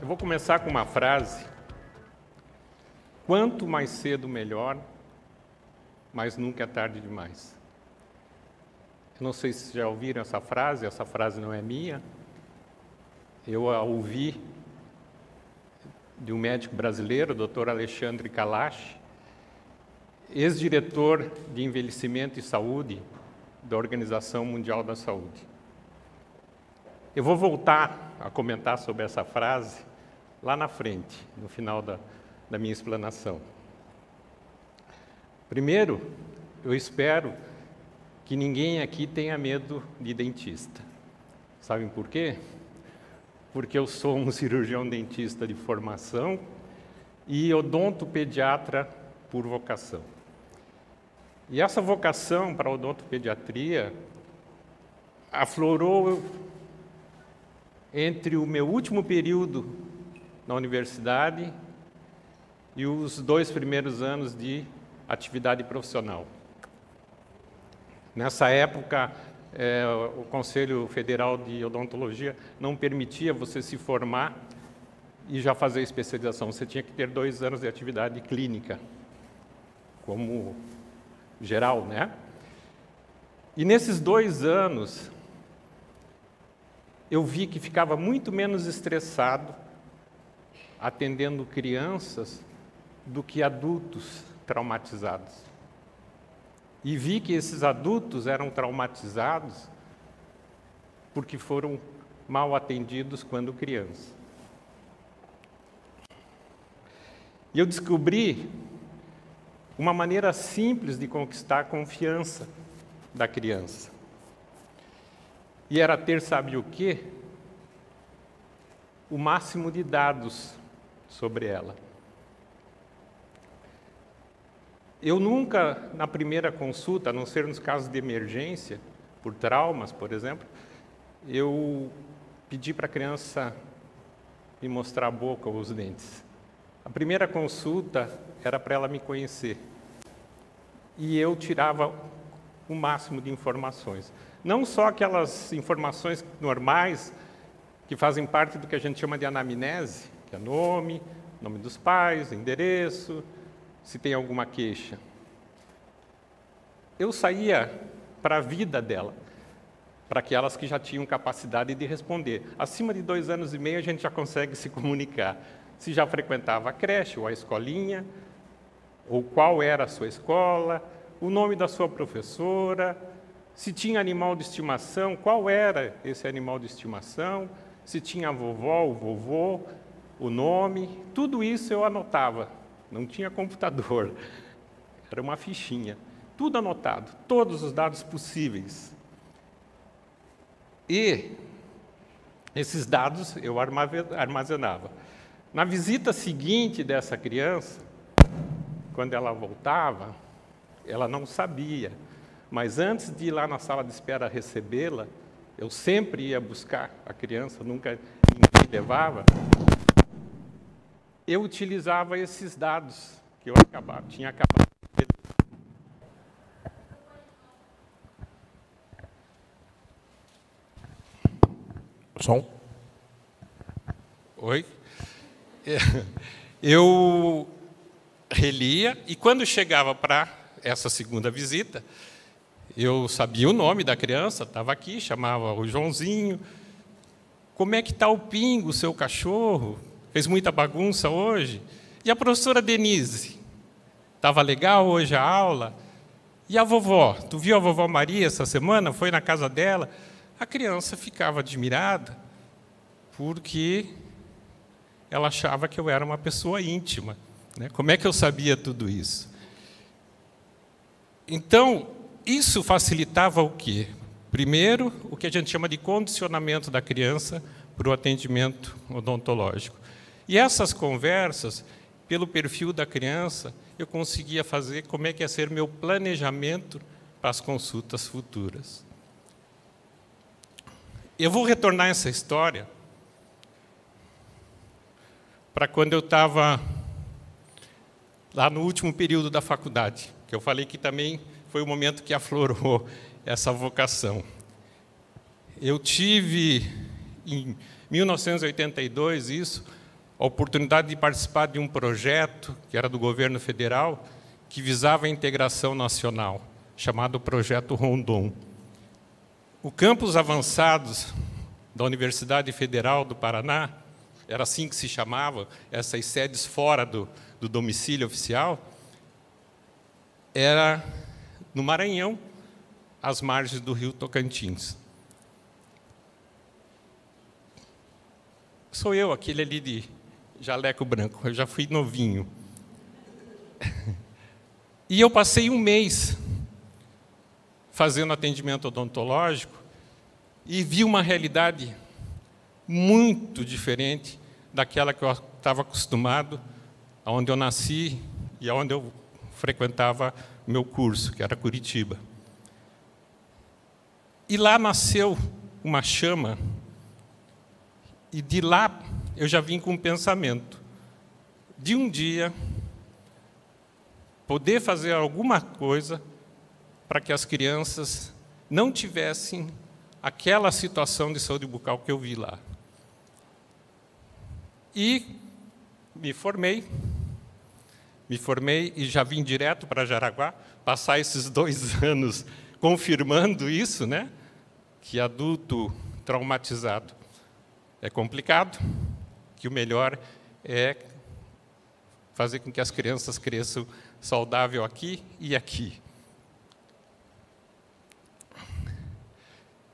Eu vou começar com uma frase: quanto mais cedo, melhor, mas nunca é tarde demais. Eu não sei se já ouviram essa frase não é minha. Eu a ouvi de um médico brasileiro, o Dr. Alexandre Kalash, ex-diretor de Envelhecimento e Saúde da Organização Mundial da Saúde. Eu vou voltar a comentar sobre essa frase lá na frente, no final da minha explanação. Primeiro, eu espero que ninguém aqui tenha medo de dentista. Sabem por quê? Porque eu sou um cirurgião dentista de formação e odontopediatra por vocação. E essa vocação para a odontopediatria aflorou entre o meu último período na universidade e os 2 primeiros anos de atividade profissional. Nessa época, o Conselho Federal de Odontologia não permitia você se formar e já fazer especialização. Você tinha que ter 2 anos de atividade clínica, como geral, né? E nesses 2 anos, eu vi que ficava muito menos estressado atendendo crianças do que adultos traumatizados. E vi que esses adultos eram traumatizados porque foram mal atendidos quando criança. E eu descobri uma maneira simples de conquistar a confiança da criança. E era ter, sabe o quê? O máximo de dados sobre ela. Eu nunca, na primeira consulta, a não ser nos casos de emergência, por traumas, por exemplo, eu pedi para a criança me mostrar a boca ou os dentes. A primeira consulta era para ela me conhecer. E eu tirava o máximo de informações. Não só aquelas informações normais, que fazem parte do que a gente chama de anamnese, que é nome dos pais, endereço, se tem alguma queixa. Eu saía para a vida dela, para aquelas que já tinham capacidade de responder. Acima de 2 anos e meio, a gente já consegue se comunicar. Se já frequentava a creche ou a escolinha, ou qual era a sua escola, o nome da sua professora, se tinha animal de estimação, qual era esse animal de estimação, se tinha a vovó, o vovô, o nome, tudo isso eu anotava. Não tinha computador, era uma fichinha. Tudo anotado, todos os dados possíveis. E esses dados eu armazenava. Na visita seguinte dessa criança, quando ela voltava, ela não sabia, mas antes de ir lá na sala de espera recebê-la, eu sempre ia buscar a criança, nunca ninguém levava. Eu utilizava esses dados que eu tinha acabado de ver. Som. Oi? Eu relia e quando chegava para essa segunda visita, eu sabia o nome da criança, estava aqui, chamava o Joãozinho. Como é que está o Pingo, o seu cachorro? Fez muita bagunça hoje? E a professora Denise? Estava legal hoje a aula? E a vovó? Tu viu a vovó Maria essa semana? Foi na casa dela? A criança ficava admirada porque ela achava que eu era uma pessoa íntima, né? Como é que eu sabia tudo isso? Então, isso facilitava o quê? Primeiro, o que a gente chama de condicionamento da criança para o atendimento odontológico. E essas conversas, pelo perfil da criança, eu conseguia fazer como é que ia ser meu planejamento para as consultas futuras. Eu vou retornar essa história para quando eu estava lá no último período da faculdade, que eu falei que também foi o momento que aflorou essa vocação. Eu tive, em 1982, a oportunidade de participar de um projeto que era do governo federal, que visava a integração nacional, chamado Projeto Rondon. O campus avançados da Universidade Federal do Paraná, era assim que se chamava, essas sedes fora do domicílio oficial, era no Maranhão, às margens do rio Tocantins. Sou eu, aquele ali de jaleco branco, eu já fui novinho. E eu passei um mês fazendo atendimento odontológico e vi uma realidade muito diferente daquela que eu estava acostumado, onde eu nasci e onde eu frequentava meu curso, que era Curitiba. E lá nasceu uma chama, e de lá eu já vim com um pensamento de um dia poder fazer alguma coisa para que as crianças não tivessem aquela situação de saúde bucal que eu vi lá. E me formei e já vim direto para Jaraguá, passar esses 2 anos confirmando isso, né? Que adulto traumatizado é complicado, que o melhor é fazer com que as crianças cresçam saudável aqui e aqui.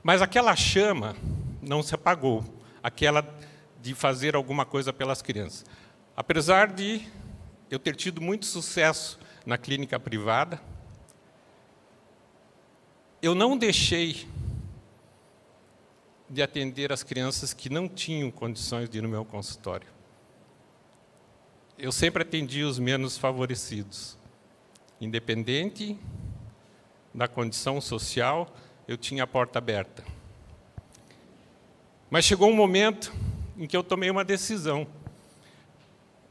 Mas aquela chama não se apagou, aquela de fazer alguma coisa pelas crianças. Apesar de eu ter tido muito sucesso na clínica privada, eu não deixei de atender as crianças que não tinham condições de ir no meu consultório. Eu sempre atendi os menos favorecidos. Independente da condição social, eu tinha a porta aberta. Mas chegou um momento em que eu tomei uma decisão.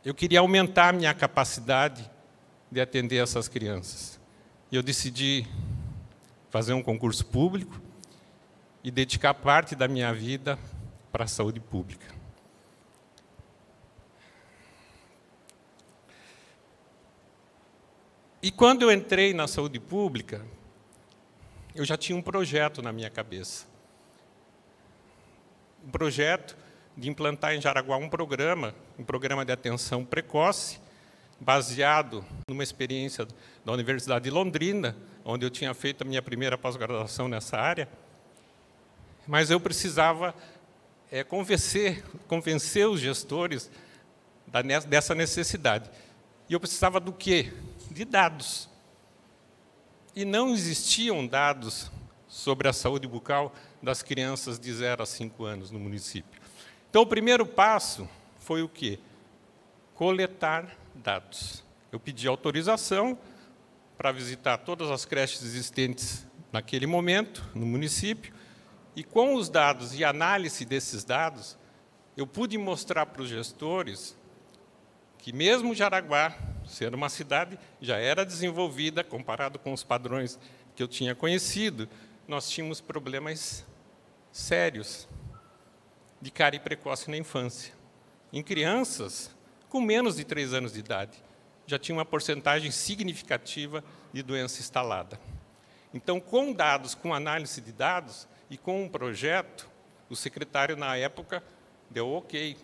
Eu queria aumentar a minha capacidade de atender essas crianças. E eu decidi fazer um concurso público e dedicar parte da minha vida para a saúde pública. E quando eu entrei na saúde pública, eu já tinha um projeto na minha cabeça. Um projeto de implantar em Jaraguá um programa de atenção precoce, baseado numa experiência da Universidade de Londrina, onde eu tinha feito a minha primeira pós-graduação nessa área. Mas eu precisava convencer os gestores dessa necessidade. E eu precisava do quê? De dados. E não existiam dados sobre a saúde bucal das crianças de 0 a 5 anos no município. Então, o primeiro passo foi o quê? Coletar dados. Eu pedi autorização para visitar todas as creches existentes naquele momento, no município, e com os dados e análise desses dados, eu pude mostrar para os gestores que mesmo Jaraguá, sendo uma cidade, já era desenvolvida, comparado com os padrões que eu tinha conhecido, nós tínhamos problemas sérios de cárie precoce na infância. Em crianças com menos de 3 anos de idade, já tinha uma porcentagem significativa de doença instalada. Então, com dados, com análise de dados e com um projeto, o secretário, na época, deu ok.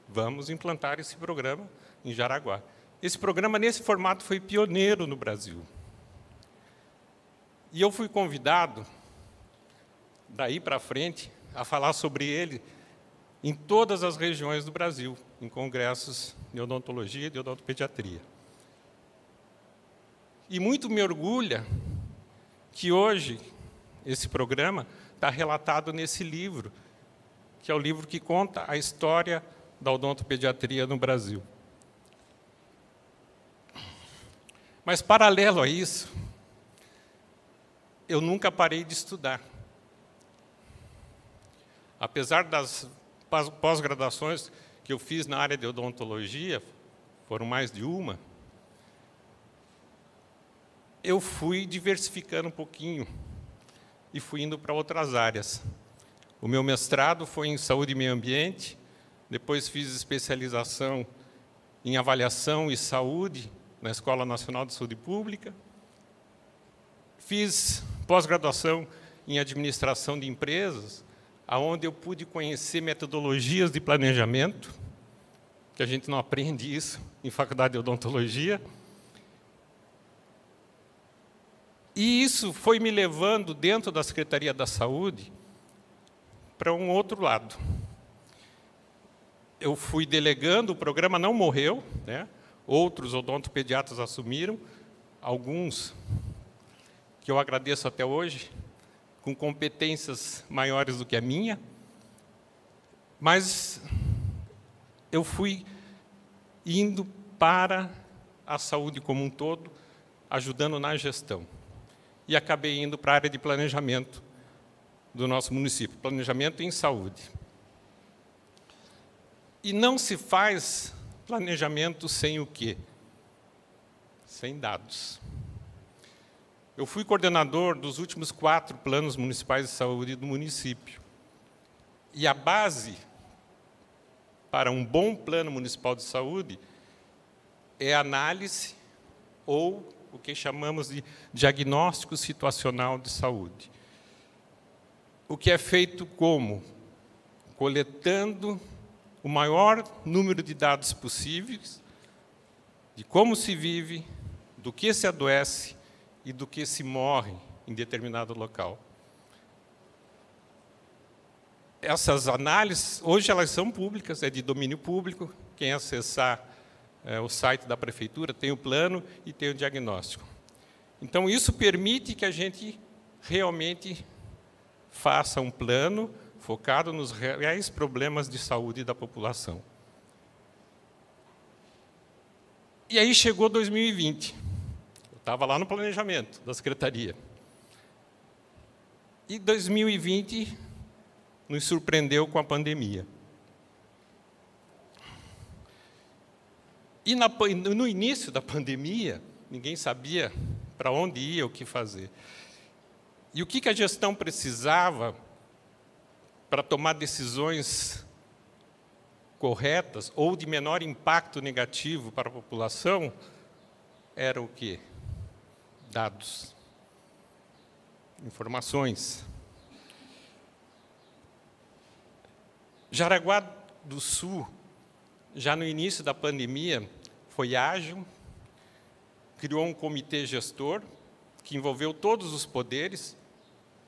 Vamos implantar esse programa em Jaraguá. Esse programa, nesse formato, foi pioneiro no Brasil. E eu fui convidado, daí para frente, a falar sobre ele em todas as regiões do Brasil, em congressos de odontologia e de odontopediatria. E muito me orgulha que hoje esse programa está relatado nesse livro, que é o livro que conta a história da odontopediatria no Brasil. Mas, paralelo a isso, eu nunca parei de estudar. Apesar das pós-graduações que eu fiz na área de odontologia, foram mais de uma, eu fui diversificando um pouquinho e fui indo para outras áreas. O meu mestrado foi em saúde e meio ambiente, depois fiz especialização em avaliação e saúde na Escola Nacional de Saúde Pública, fiz pós-graduação em administração de empresas, onde eu pude conhecer metodologias de planejamento, que a gente não aprende isso em faculdade de odontologia. E isso foi me levando, dentro da Secretaria da Saúde, para um outro lado. Eu fui delegando, o programa não morreu, né? Outros odontopediatras assumiram, alguns, que eu agradeço até hoje, com competências maiores do que a minha, mas eu fui indo para a saúde como um todo, ajudando na gestão. E acabei indo para a área de planejamento do nosso município, planejamento em saúde. E não se faz planejamento sem o quê? Sem dados. Eu fui coordenador dos últimos 4 planos municipais de saúde do município. E a base para um bom plano municipal de saúde é a análise ou o que chamamos de diagnóstico situacional de saúde. O que é feito como? Coletando o maior número de dados possíveis de como se vive, do que se adoece e do que se morre em determinado local. Essas análises, hoje elas são públicas, é de domínio público. Quem acessar o site da prefeitura tem o plano e tem o diagnóstico. Então, isso permite que a gente realmente faça um plano focado nos reais problemas de saúde da população. E aí chegou 2020. Eu estava lá no planejamento da Secretaria. E 2020 nos surpreendeu com a pandemia. E no início da pandemia, ninguém sabia para onde ia, o que fazer. E o que a gestão precisava para tomar decisões corretas ou de menor impacto negativo para a população era o quê? Dados, informações. Jaraguá do Sul, já no início da pandemia, foi ágil, criou um comitê gestor que envolveu todos os poderes,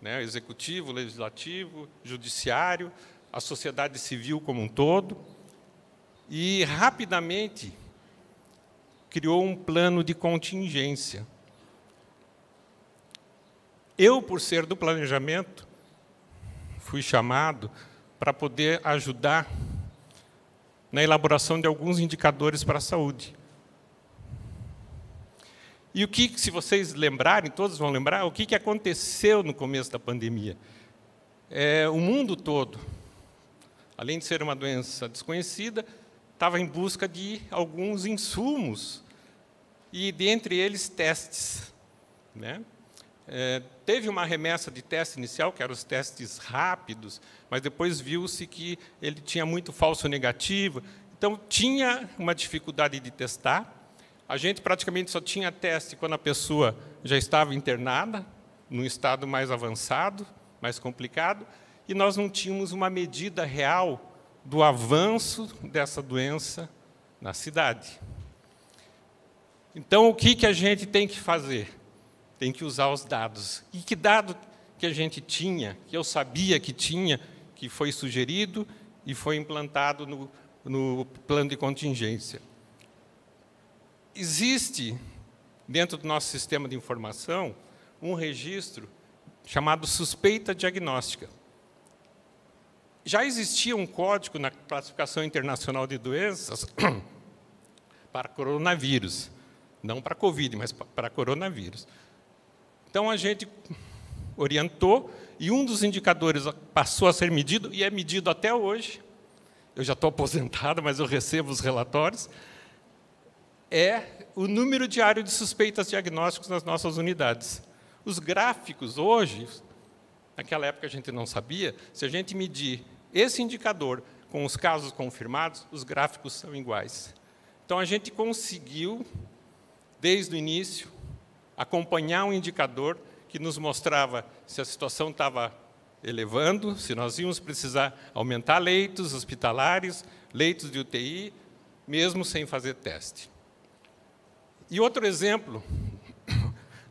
né, executivo, legislativo, judiciário, a sociedade civil como um todo, e rapidamente criou um plano de contingência. Eu, por ser do planejamento, fui chamado para poder ajudar na elaboração de alguns indicadores para a saúde. E o que, se vocês lembrarem, todos vão lembrar, o que aconteceu no começo da pandemia? O mundo todo, além de ser uma doença desconhecida, estava em busca de alguns insumos, e dentre eles testes, né? Teve uma remessa de teste inicial, que eram os testes rápidos, mas depois viu-se que ele tinha muito falso negativo, então tinha uma dificuldade de testar. A gente praticamente só tinha teste quando a pessoa já estava internada, num estado mais avançado, mais complicado, e nós não tínhamos uma medida real do avanço dessa doença na cidade. Então, o que a gente tem que fazer? Tem que usar os dados. E que dado que a gente tinha, que eu sabia que tinha, que foi sugerido e foi implantado no plano de contingência? Existe, dentro do nosso sistema de informação, um registro chamado suspeita diagnóstica. Já existia um código na classificação internacional de doenças para coronavírus, não para Covid, mas para coronavírus. Então, a gente orientou, e um dos indicadores passou a ser medido, e é medido até hoje, eu já estou aposentado, mas eu recebo os relatórios, é o número diário de suspeitas diagnósticas nas nossas unidades. Os gráficos, hoje, naquela época a gente não sabia, se a gente medir esse indicador com os casos confirmados, os gráficos são iguais. Então, a gente conseguiu, desde o início, acompanhar um indicador que nos mostrava se a situação estava elevando, se nós íamos precisar aumentar leitos hospitalares, leitos de UTI, mesmo sem fazer teste. E outro exemplo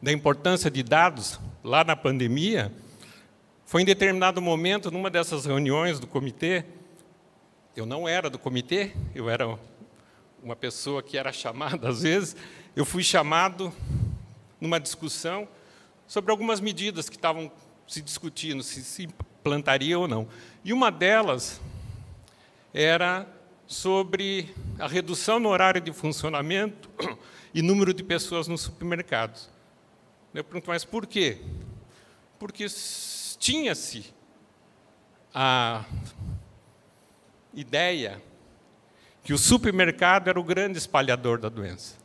da importância de dados, lá na pandemia, foi em determinado momento, numa dessas reuniões do comitê, eu não era do comitê, eu era uma pessoa que era chamada às vezes, eu fui chamado numa discussão sobre algumas medidas que estavam se discutindo, se implantaria ou não. E uma delas era sobre a redução no horário de funcionamento e número de pessoas nos supermercados. Eu pergunto, mas por quê? Porque tinha-se a ideia que o supermercado era o grande espalhador da doença.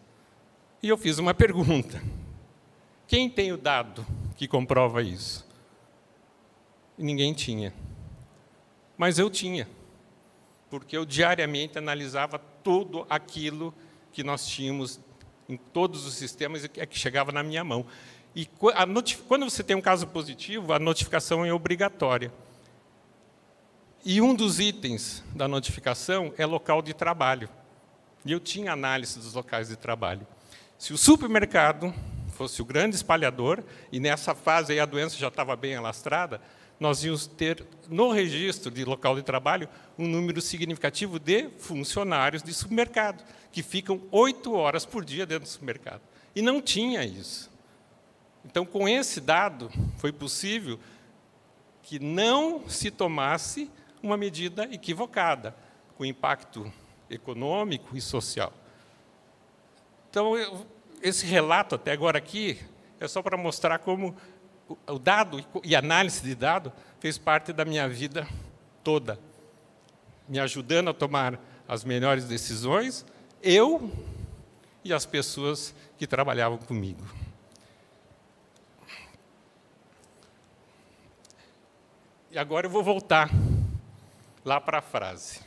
E eu fiz uma pergunta. Quem tem o dado que comprova isso? E ninguém tinha. Mas eu tinha, porque eu diariamente analisava tudo aquilo que nós tínhamos em todos os sistemas e que chegava na minha mão. E quando você tem um caso positivo, a notificação é obrigatória. E um dos itens da notificação é local de trabalho. E eu tinha análise dos locais de trabalho. Se o supermercado fosse o grande espalhador, e nessa fase aí a doença já estava bem alastrada, nós íamos ter, no registro de local de trabalho, um número significativo de funcionários de supermercado, que ficam 8 horas por dia dentro do supermercado. E não tinha isso. Então, com esse dado, foi possível que não se tomasse uma medida equivocada, com impacto econômico e social. Então, esse relato até agora aqui é só para mostrar como o dado e a análise de dado fez parte da minha vida toda, me ajudando a tomar as melhores decisões, eu e as pessoas que trabalhavam comigo. E agora eu vou voltar lá para a frase.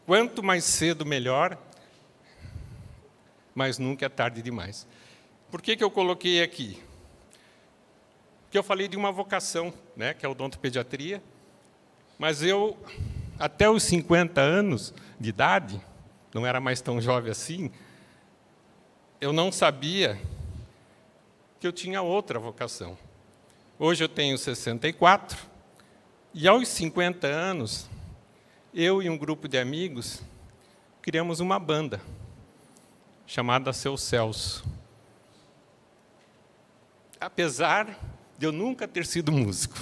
Quanto mais cedo, melhor, mas nunca é tarde demais. Por que eu coloquei aqui? Porque eu falei de uma vocação, né, que é a odontopediatria, mas eu, até os 50 anos de idade, não era mais tão jovem assim, eu não sabia que eu tinha outra vocação. Hoje eu tenho 64, e aos 50 anos, eu e um grupo de amigos criamos uma banda chamada Seu Celso. Apesar de eu nunca ter sido músico.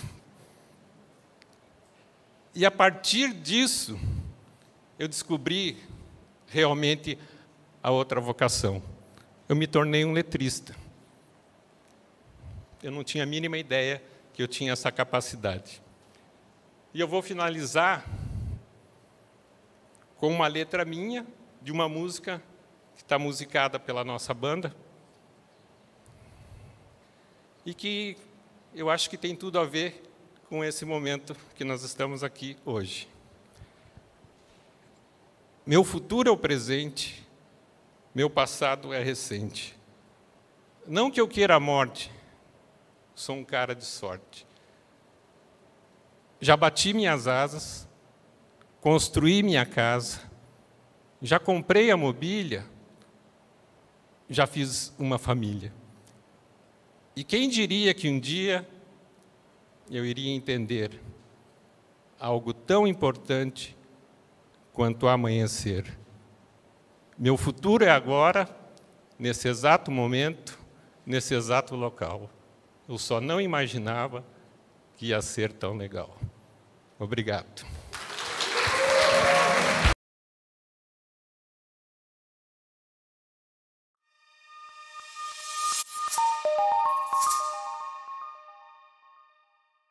E, a partir disso, eu descobri realmente a outra vocação. Eu me tornei um letrista. Eu não tinha a mínima ideia que eu tinha essa capacidade. E eu vou finalizar com uma letra minha, de uma música que está musicada pela nossa banda, e que eu acho que tem tudo a ver com esse momento que nós estamos aqui hoje. Meu futuro é o presente, meu passado é recente. Não que eu queira a morte, sou um cara de sorte. Já bati minhas asas, construí minha casa, já comprei a mobília, já fiz uma família. E quem diria que um dia eu iria entender algo tão importante quanto o amanhecer? Meu futuro é agora, nesse exato momento, nesse exato local. Eu só não imaginava que ia ser tão legal. Obrigado.